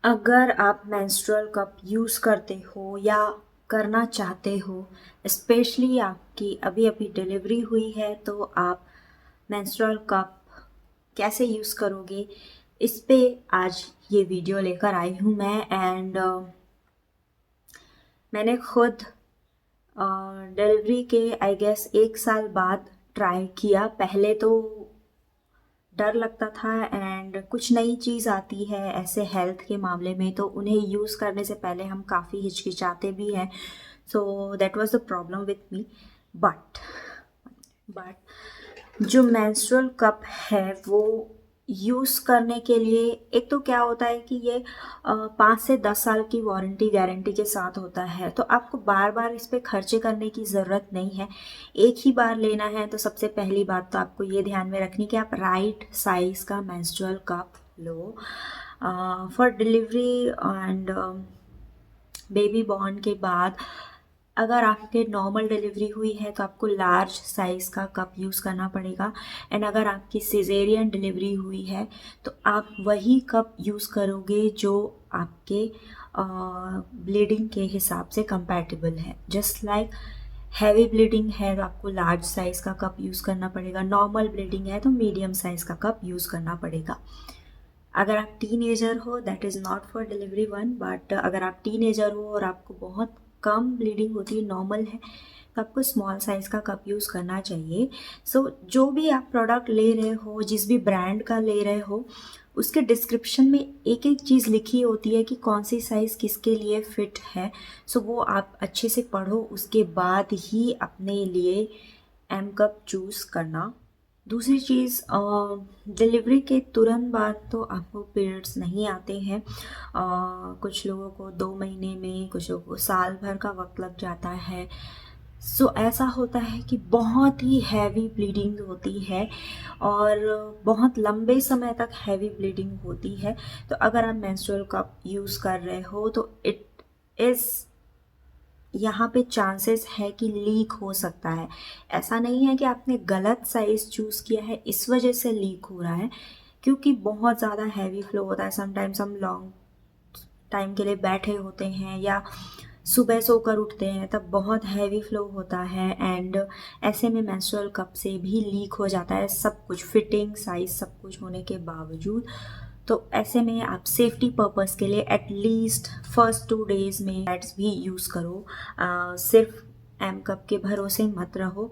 अगर आप menstrual cup use करते हो या करना चाहते हो, स्पेशली आपकी अभी अभी डिलीवरी हुई है, तो आप मेंस्ट्रुअल कप कैसे यूज़ करोगे, इस पे आज ये वीडियो लेकर आई हूँ मैं। एंड मैंने खुद डिलीवरी के आई गेस 1 साल बाद ट्राई किया। पहले तो डर लगता था, एंड कुछ नई चीज़ आती है ऐसे हेल्थ के मामले में तो उन्हें यूज़ करने से पहले हम काफ़ी हिचकिचाते भी हैं। So that was the problem with me. But जो मेंस्ट्रुअल कप है वो यूज़ करने के लिए, एक तो क्या होता है कि ये 5 से 10 साल की वारंटी गारंटी के साथ होता है, तो आपको बार बार इस पे खर्चे करने की ज़रूरत नहीं है। एक ही बार लेना है। तो सबसे पहली बात तो आपको ये ध्यान में रखनी कि आप राइट साइज़ का menstrual cup low for delivery and baby born के बाद। अगर आपके नॉर्मल डिलीवरी हुई है तो आपको लार्ज साइज़ का कप यूज़ करना पड़ेगा। एंड अगर आपकी सिजेरियन डिलीवरी हुई है तो आप वही कप यूज़ करोगे जो आपके ब्लीडिंग के हिसाब से कंपैटिबल है। जस्ट लाइक हैवी ब्लीडिंग है तो आपको लार्ज साइज़ का कप यूज़ करना पड़ेगा, नॉर्मल ब्लीडिंग है तो मीडियम साइज़ का कप यूज़ करना पड़ेगा। अगर आप टीनेजर हो, that is not for delivery one, but अगर आप टीनेजर हो और आपको बहुत कम ब्लीडिंग होती है, नॉर्मल है, तो आपको स्मॉल साइज़ का कप यूज़ करना चाहिए। सो जो भी आप प्रोडक्ट ले रहे हो, जिस भी ब्रांड का ले रहे हो, उसके डिस्क्रिप्शन में एक एक चीज़ लिखी होती है कि कौन सी साइज़ किसके लिए फ़िट है। सो वो आप अच्छे से पढ़ो, उसके बाद ही अपने लिए एम कप चूज़ करना। दूसरी चीज़, डिलीवरी के तुरंत बाद तो आपको पीरियड्स नहीं आते हैं। कुछ लोगों को 2 महीने में, कुछ लोगों को साल भर का वक्त लग जाता है। सो ऐसा होता है कि बहुत ही हैवी ब्लीडिंग होती है और बहुत लंबे समय तक हैवी ब्लीडिंग होती है। तो अगर आप मेंस्ट्रुअल कप यूज़ कर रहे हो तो इट इज़, यहाँ पे चांसेस है कि लीक हो सकता है। ऐसा नहीं है कि आपने गलत साइज़ चूज़ किया है इस वजह से लीक हो रहा है, क्योंकि बहुत ज़्यादा हैवी फ्लो होता है। समटाइम्स हम लॉन्ग टाइम के लिए बैठे होते हैं या सुबह सोकर उठते हैं, तब बहुत हैवी फ्लो होता है। एंड ऐसे में मेंस्ट्रुअल कप से भी लीक हो जाता है, सब कुछ फिटिंग साइज सब कुछ होने के बावजूद। तो ऐसे में आप सेफ्टी पर्पस के लिए एटलीस्ट फर्स्ट 2 डेज में पैड्स भी यूज़ करो। सिर्फ एम कप के भरोसे मत रहो,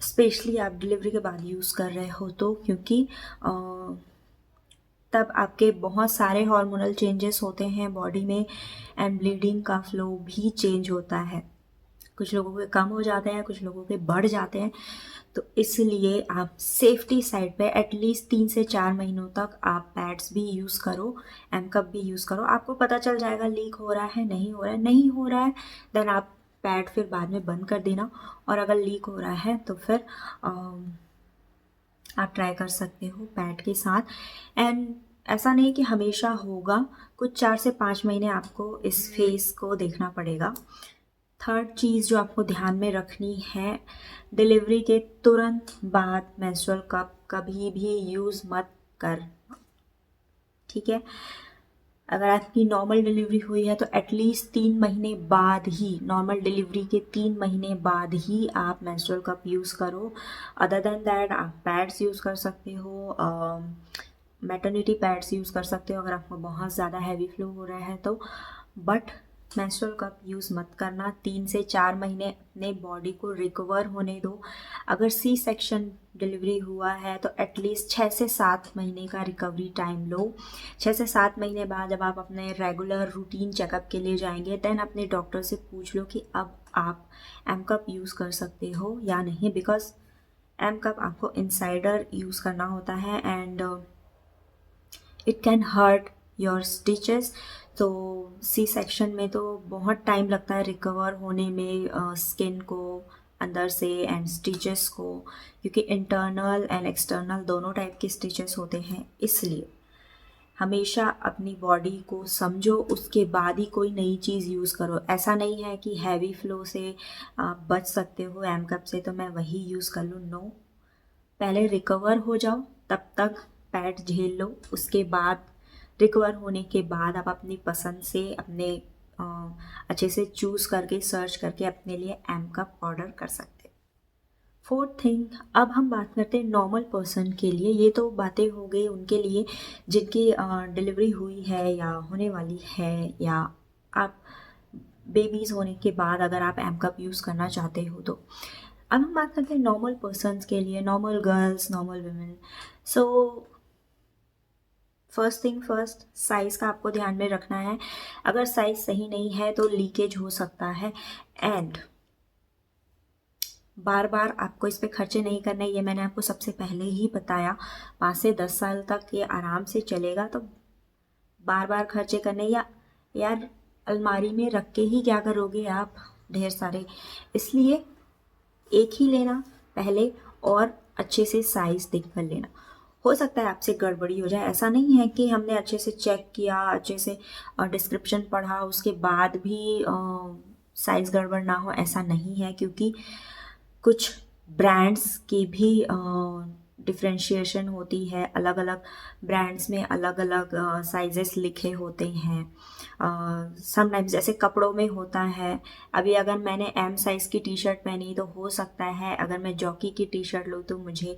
स्पेशली आप डिलीवरी के बाद यूज़ कर रहे हो तो, क्योंकि तब आपके बहुत सारे हार्मोनल चेंजेस होते हैं बॉडी में एंड ब्लीडिंग का फ्लो भी चेंज होता है। कुछ लोगों के कम हो जाते हैं, कुछ लोगों के बढ़ जाते हैं। तो इसलिए आप सेफ्टी साइड पे एटलीस्ट 3 से 4 महीनों तक आप पैड्स भी यूज़ करो, एम कप भी यूज़ करो। आपको पता चल जाएगा लीक हो रहा है, नहीं हो रहा है। नहीं हो रहा है देन आप पैड फिर बाद में बंद कर देना, और अगर लीक हो रहा है तो फिर आप ट्राई कर सकते हो पैड के साथ। एंड ऐसा नहीं कि हमेशा होगा, कुछ 4 से 5 महीने आपको इस फेस को देखना पड़ेगा। थर्ड चीज़ जो आपको ध्यान में रखनी है, डिलीवरी के तुरंत बाद मेंस्ट्रुअल कप कभी भी यूज़ मत कर, ठीक है। अगर आपकी नॉर्मल डिलीवरी हुई है तो एटलीस्ट 3 महीने बाद ही, नॉर्मल डिलीवरी के 3 महीने बाद ही आप मेंस्ट्रुअल कप यूज़ करो। अदर देन दैट आप पैड्स यूज़ कर सकते हो, मैटरनिटी पैड्स यूज़ कर सकते हो अगर आपको बहुत ज़्यादा हैवी फ्लो हो रहा है तो। बट मेंस्ट्रुअल कप यूज़ मत करना। 3 से 4 महीने अपने बॉडी को रिकवर होने दो। अगर सी सेक्शन डिलीवरी हुआ है तो एटलीस्ट 6 से 7 महीने का रिकवरी टाइम लो। 6 से 7 महीने बाद जब आप अपने रेगुलर रूटीन चेकअप के लिए जाएंगे, देन अपने डॉक्टर से पूछ लो कि अब आप एम कप यूज़ कर सकते हो या नहीं, बिकॉज एम कप आपको इनसाइडर यूज़ करना होता है and it can hurt your stitches. तो सी सेक्शन में तो बहुत टाइम लगता है रिकवर होने में, स्किन को अंदर से एंड स्टिचेस को, क्योंकि इंटरनल एंड एक्सटर्नल दोनों टाइप के स्टिचेस होते हैं। इसलिए हमेशा अपनी बॉडी को समझो, उसके बाद ही कोई नई चीज़ यूज़ करो। ऐसा नहीं है कि हैवी फ्लो से आप बच सकते हो एम कप से तो मैं वही यूज़ कर लूँ, नो। पहले रिकवर हो जाओ, तब तक पैड झेल लो, उसके बाद रिकवर होने के बाद आप अपनी पसंद से अपने अच्छे से चूज़ करके सर्च करके अपने लिए एम कप ऑर्डर कर सकते हैं। फोर्थ थिंग, अब हम बात करते हैं नॉर्मल पर्सन के लिए। ये तो बातें हो गई उनके लिए जिनकी डिलीवरी हुई है या होने वाली है, या आप बेबीज़ होने के बाद अगर आप एम कप यूज़ करना चाहते हो तो। अब हम बात करते हैं नॉर्मल पर्सन्स के लिए, normal girls, normal women. So first thing first, size का आपको ध्यान में रखना है। अगर साइज़ सही नहीं है तो लीकेज हो सकता है। एंड बार बार आपको इस पे खर्चे नहीं करने, ये मैंने आपको सबसे पहले ही बताया। 5 से 10 साल तक ये आराम से चलेगा, तो बार बार खर्चे करने या यार अलमारी में रख के ही क्या करोगे आप ढेर सारे। इसलिए एक ही लेना पहले और अच्छे से साइज़ देख कर लेना। हो सकता है आपसे गड़बड़ी हो जाए, ऐसा नहीं है कि हमने अच्छे से चेक किया, अच्छे से डिस्क्रिप्शन पढ़ा, उसके बाद भी साइज़ गड़बड़ ना हो, ऐसा नहीं है। क्योंकि कुछ ब्रांड्स की भी डिफ्रेंशिएशन होती है, अलग अलग ब्रांड्स में अलग अलग साइजेस लिखे होते हैं। समटाइम्स जैसे कपड़ों में होता है, अभी अगर मैंने एम साइज़ की टी शर्ट पहनी तो हो सकता है अगर मैं जॉकी की टी शर्ट लूँ तो मुझे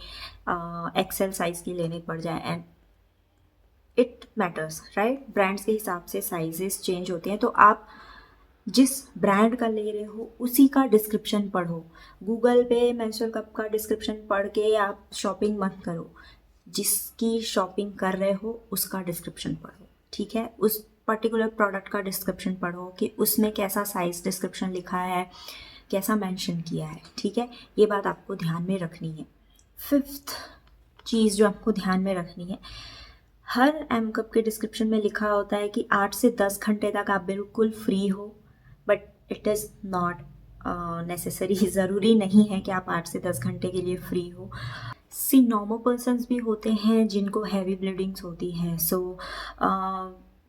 एक्सेल साइज़ की लेनी पड़ जाए। And it matters, right. Brands के हिसाब से साइजेस चेंज होते हैं, तो आप जिस ब्रांड का ले रहे हो उसी का डिस्क्रिप्शन पढ़ो। गूगल पे मेंस्ट्रुअल कप का डिस्क्रिप्शन पढ़ के आप शॉपिंग मत करो। जिसकी शॉपिंग कर रहे हो उसका डिस्क्रिप्शन पढ़ो, ठीक है। उस पर्टिकुलर प्रोडक्ट का डिस्क्रिप्शन पढ़ो कि उसमें कैसा साइज डिस्क्रिप्शन लिखा है, कैसा मेंशन किया है, ठीक है। ये बात आपको ध्यान में रखनी है। फिफ्थ चीज़ जो आपको ध्यान में रखनी है, हर एम कप के डिस्क्रिप्शन में लिखा होता है कि 8 से 10 घंटे तक आप बिल्कुल फ्री हो, but it is not necessary. ज़रूरी नहीं है कि आप 8 से 10 घंटे के लिए फ्री हो। सी नॉर्मल पर्सन्स भी होते हैं जिनको हैवी ब्लीडिंग्स होती है। सो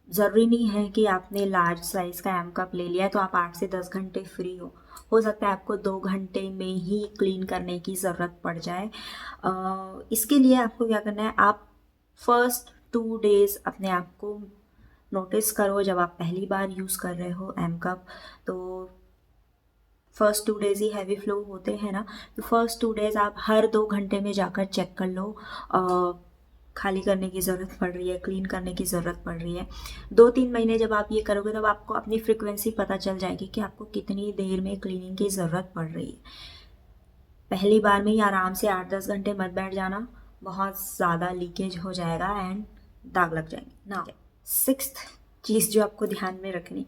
ज़रूरी नहीं है कि आपने लार्ज साइज़ का एम कप ले लिया तो आप 8 से 10 घंटे फ्री हो सकता है आपको 2 घंटे में ही क्लीन करने की ज़रूरत पड़ जाए। इसके लिए आपको क्या करना है, आप फर्स्ट 2 डेज़ अपने आप को नोटिस करो। जब आप पहली बार यूज़ कर रहे हो एम कप, तो फर्स्ट 2 डेज़ ही हैवी फ्लो होते हैं ना, तो फर्स्ट 2 डेज़ आप हर 2 घंटे में जाकर चेक कर लो खाली करने की ज़रूरत पड़ रही है, क्लीन करने की ज़रूरत पड़ रही है। 2-3 महीने जब आप ये करोगे तब आपको अपनी फ्रिक्वेंसी पता चल जाएगी कि आपको कितनी देर में क्लीनिंग की ज़रूरत पड़ रही है। पहली बार में ही आराम से 8-10 घंटे मत बैठ जाना, बहुत ज़्यादा लीकेज हो जाएगा एंड दाग लग जाएंगे ना। सिक्स्थ चीज़ जो आपको ध्यान में रखनी,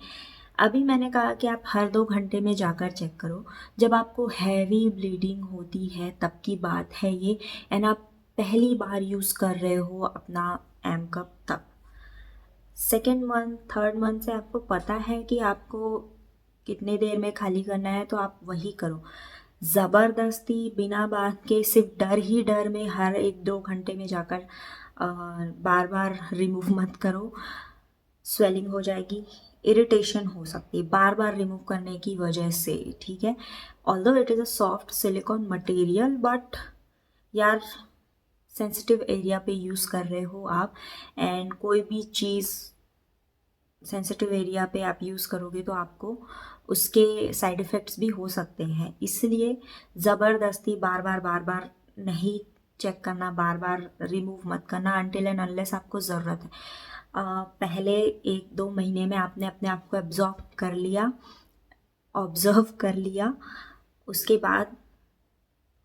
अभी मैंने कहा कि आप हर 2 घंटे में जाकर चेक करो। जब आपको हैवी ब्लीडिंग होती है तब की बात है ये, एंड आप पहली बार यूज़ कर रहे हो अपना एम कप तब। सेकेंड मंथ, थर्ड मंथ से आपको पता है कि आपको कितने देर में खाली करना है, तो आप वही करो। ज़बरदस्ती बिना बात के सिर्फ डर ही डर में हर 1-2 घंटे में जाकर बार बार रिमूव मत करो। स्वेलिंग हो जाएगी, इरिटेशन हो सकती है बार बार रिमूव करने की वजह से, ठीक है। Although it is a soft silicon material, but यार सेंसिटिव एरिया पे यूज़ कर रहे हो आप, एंड कोई भी चीज़ सेंसिटिव एरिया पे आप यूज़ करोगे तो आपको उसके साइड इफ़ेक्ट्स भी हो सकते हैं। इसलिए ज़बरदस्ती बार बार नहीं चेक करना, बार बार रिमूव मत करना अनटिल एंड अनलेस आपको ज़रूरत है। पहले 1-2 महीने में आपने अपने आप को ऑब्ज़र्व कर लिया, उसके बाद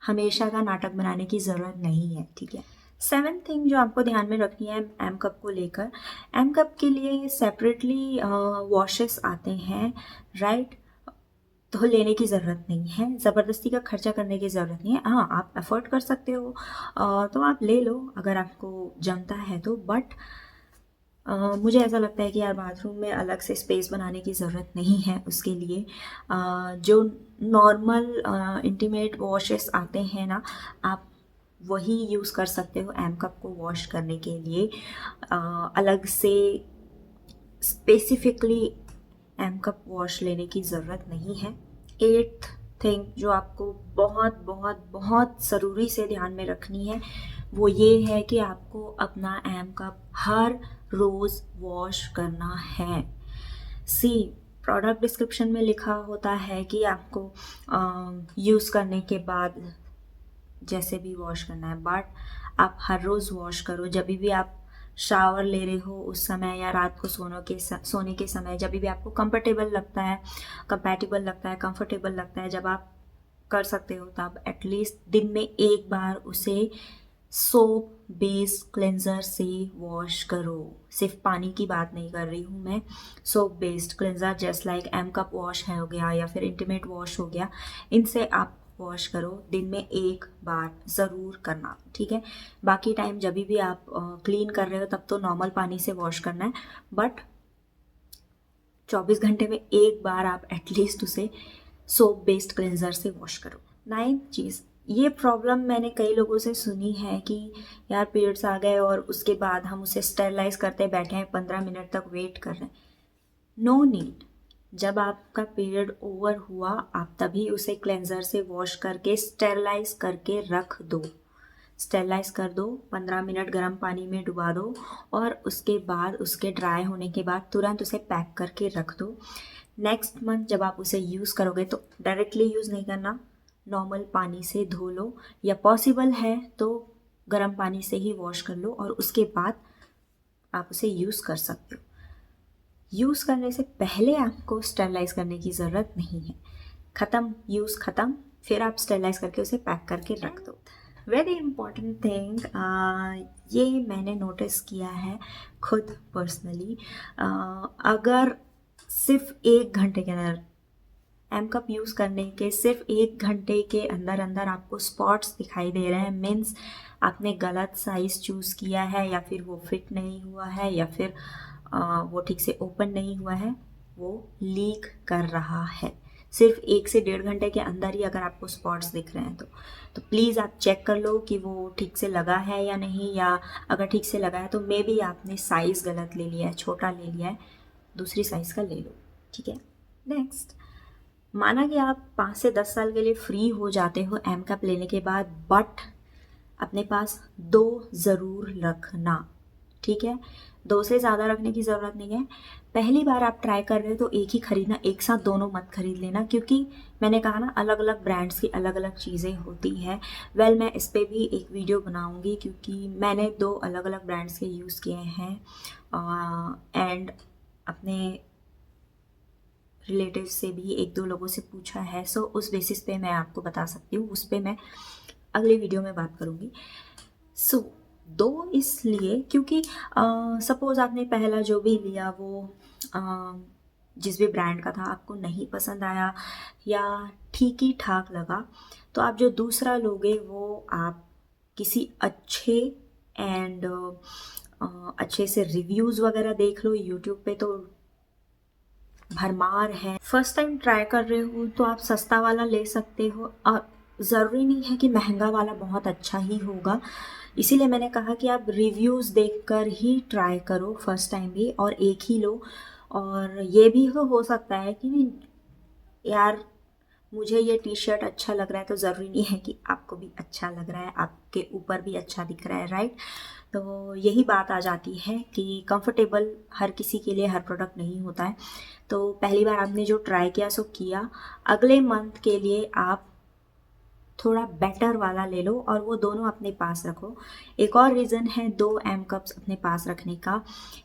हमेशा का नाटक बनाने की ज़रूरत नहीं है, ठीक है। 7th थिंग जो आपको ध्यान में रखनी है एम कप को लेकर, एम कप के लिए सेपरेटली वॉशेस आते हैं, राइट। तो लेने की ज़रूरत नहीं है, ज़बरदस्ती का खर्चा करने की ज़रूरत नहीं है। हाँ, आप अफोर्ड कर सकते हो तो आप ले लो अगर आपको जमता है तो, बट मुझे ऐसा लगता है कि यार बाथरूम में अलग से स्पेस बनाने की ज़रूरत नहीं है उसके लिए। जो नॉर्मल इंटीमेट वॉशेस आते हैं ना, आप वही यूज़ कर सकते हो एम कप को वॉश करने के लिए। अलग से स्पेसिफिकली एम कप वॉश लेने की ज़रूरत नहीं है। 8th थिंग जो आपको बहुत बहुत बहुत ज़रूरी से ध्यान में रखनी है वो ये है कि आपको अपना एम कप हर रोज़ वॉश करना है। सी प्रोडक्ट डिस्क्रिप्शन में लिखा होता है कि आपको यूज़ करने के बाद जैसे भी वॉश करना है, बट आप हर रोज़ वॉश करो। जब भी आप शावर ले रहे हो उस समय या रात को सोने के समय जब भी आपको कंफर्टेबल लगता है, कंपैटिबल लगता है, कंफर्टेबल लगता है, जब आप कर सकते हो तब एटलीस्ट दिन में एक बार उसे सोप बेस्ड क्लेंजर से वॉश करो। सिर्फ पानी की बात नहीं कर रही हूँ मैं, soap based cleanser just like M cup wash है हो गया या फिर इंटीमेट वॉश हो गया, इनसे आप वॉश करो। दिन में एक बार ज़रूर करना, ठीक है। बाकी टाइम जब भी आप क्लीन कर रहे हो तब तो नॉर्मल पानी से वॉश करना है, बट 24 घंटे में एक बार आप एटलीस्ट उसे सोप बेस्ड क्लेंजर से वॉश करो। 9th चीज़, ये प्रॉब्लम मैंने कई लोगों से सुनी है कि यार पीरियड्स आ गए और उसके बाद हम उसे स्टेरलाइज करते बैठे हैं, 15 मिनट तक वेट कर रहे हैं। No need. जब आपका पीरियड ओवर हुआ आप तभी उसे क्लेंजर से वॉश करके स्टेरलाइज करके रख दो। स्टेरलाइज कर दो, 15 मिनट गर्म पानी में डुबा दो और उसके बाद उसके ड्राई होने के बाद तुरंत उसे पैक करके रख दो। नेक्स्ट मंथ जब आप उसे यूज़ करोगे तो डायरेक्टली यूज़ नहीं करना, नॉर्मल पानी से धो लो या पॉसिबल है तो गर्म पानी से ही वॉश कर लो और उसके बाद आप उसे यूज़ कर सकते हो। यूज़ करने से पहले आपको स्टेरलाइज करने की ज़रूरत नहीं है। ख़त्म, यूज़ ख़त्म, फिर आप स्टेरलाइज करके उसे पैक करके रख दो। वेरी इम्पॉर्टेंट थिंग, ये मैंने नोटिस किया है खुद पर्सनली, अगर सिर्फ 1 घंटे के अंदर एम कप यूज़ करने के सिर्फ 1 घंटे के अंदर अंदर आपको स्पॉट्स दिखाई दे रहे हैं, मीन्स आपने गलत साइज़ चूज़ किया है या फिर वो फिट नहीं हुआ है या फिर वो ठीक से ओपन नहीं हुआ है, वो लीक कर रहा है। सिर्फ 1 से 1.5 घंटे के अंदर ही अगर आपको स्पॉट्स दिख रहे हैं तो प्लीज़ आप चेक कर लो कि वो ठीक से लगा है या नहीं, या अगर ठीक से लगा है तो मे बी आपने साइज़ गलत ले लिया है, छोटा ले लिया है, दूसरी साइज़ का ले लो, ठीक है। नेक्स्ट, माना कि आप 5 से 10 साल के लिए फ्री हो जाते हो एम कैप लेने के बाद, बट अपने पास 2 ज़रूर रखना, ठीक है। 2 से ज़्यादा रखने की ज़रूरत नहीं है। पहली बार आप ट्राई कर रहे हो तो एक ही खरीदना, एक साथ दोनों मत खरीद लेना, क्योंकि मैंने कहा ना अलग अलग ब्रांड्स की अलग अलग चीज़ें होती हैं। मैं इस पर भी एक वीडियो बनाऊंगी क्योंकि मैंने 2 अलग अलग ब्रांड्स के यूज़ किए हैं एंड अपने रिलेटिव से भी 1-2 लोगों से पूछा है, सो उस बेसिस पे मैं आपको बता सकती हूँ, उस पर मैं अगले वीडियो में बात करूँगी। सो 2 इसलिए क्योंकि सपोज़ आपने पहला जो भी लिया वो जिस भी ब्रांड का था आपको नहीं पसंद आया या ठीक ही ठाक लगा, तो आप जो दूसरा लोगे वो आप किसी अच्छे एंड अच्छे से रिव्यूज़ वगैरह देख लो, यूट्यूब पे तो भरमार है। फर्स्ट टाइम ट्राई कर रहे हो तो आप सस्ता वाला ले सकते हो और ज़रूरी नहीं है कि महंगा वाला बहुत अच्छा ही होगा, इसीलिए मैंने कहा कि आप रिव्यूज़ देखकर ही ट्राई करो फर्स्ट टाइम भी, और एक ही लो। और ये भी हो सकता है कि यार मुझे ये टी शर्ट अच्छा लग रहा है, तो ज़रूरी नहीं है कि आपको भी अच्छा लग रहा है, आपके ऊपर भी अच्छा दिख रहा है, राइट। तो यही बात आ जाती है कि कंफर्टेबल हर किसी के लिए हर प्रोडक्ट नहीं होता है। तो पहली बार आपने जो ट्राई किया सो किया, अगले मंथ के लिए आप थोड़ा बेटर वाला ले लो और वो दोनों अपने पास रखो। एक और रीज़न है 2 एम कप्स अपने पास रखने का,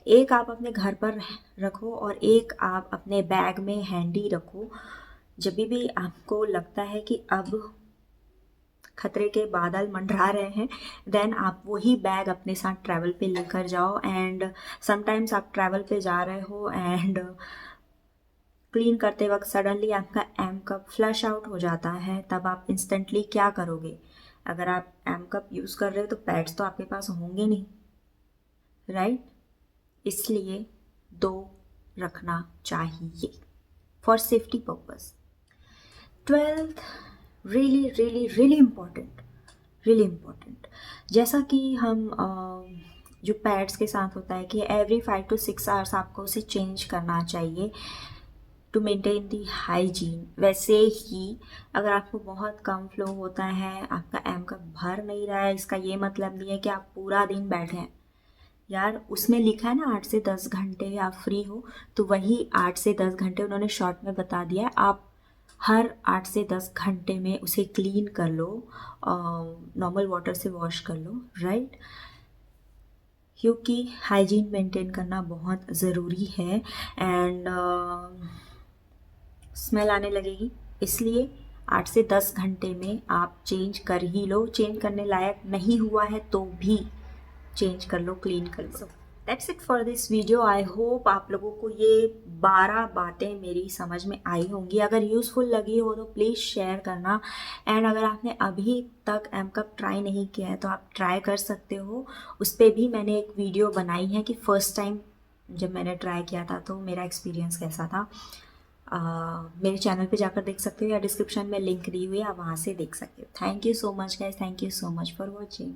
एक आप अपने घर पर रखो और एक आप अपने बैग में हैंडी रखो। जब भी आपको लगता है कि अब खतरे के बादल मंडरा रहे हैं, देन आप वही बैग अपने साथ ट्रैवल पे लेकर जाओ। एंड समटाइम्स आप ट्रैवल पे जा रहे हो एंड क्लीन करते वक्त सडनली आपका एम कप फ्लश आउट हो जाता है, तब आप इंस्टेंटली क्या करोगे? अगर आप एम कप यूज़ कर रहे हो तो पैड्स तो आपके पास होंगे नहीं, राइट। इसलिए 2 रखना चाहिए for safety purpose. 12th, really really really important, really important, जैसा कि हम जो पैड्स के साथ होता है कि एवरी 5 to 6 आवर्स आपको उसे चेंज करना चाहिए। To maintain the hygiene. वैसे ही अगर आपको बहुत कम फ्लो होता है, आपका एम कप भर नहीं रहा है, इसका ये मतलब नहीं है कि आप पूरा दिन बैठे हैं। यार उसमें लिखा है ना 8 से 10 घंटे आप फ्री हो, तो वही 8 से 10 घंटे उन्होंने शॉर्ट में बता दिया है। आप हर 8 से 10 घंटे में उसे क्लीन कर लो, नॉर्मल वाटर से वॉश कर लो, राइट। क्योंकि हाइजीन मेंटेन करना बहुत ज़रूरी है। एंड स्मेल आने लगेगी, इसलिए 8 से 10 घंटे में आप चेंज कर ही लो। चेंज करने लायक नहीं हुआ है तो भी चेंज कर लो, क्लीन कर लो। That's it for this video. I hope आप लोगों को ये 12 बातें मेरी समझ में आई होंगी। अगर यूज़फुल लगी हो तो प्लीज़ शेयर करना। एंड अगर आपने अभी तक एम कप ट्राई नहीं किया है तो आप ट्राई कर सकते हो। उस पर भी मैंने एक वीडियो बनाई है कि फ़र्स्ट टाइम जब मैंने ट्राई किया था तो मेरा एक्सपीरियंस कैसा था। मेरे चैनल पे जाकर देख सकते हो या डिस्क्रिप्शन में लिंक दी हुई है, आप वहाँ से देख सकते हो। Thank you so much guys, thank you so much for watching.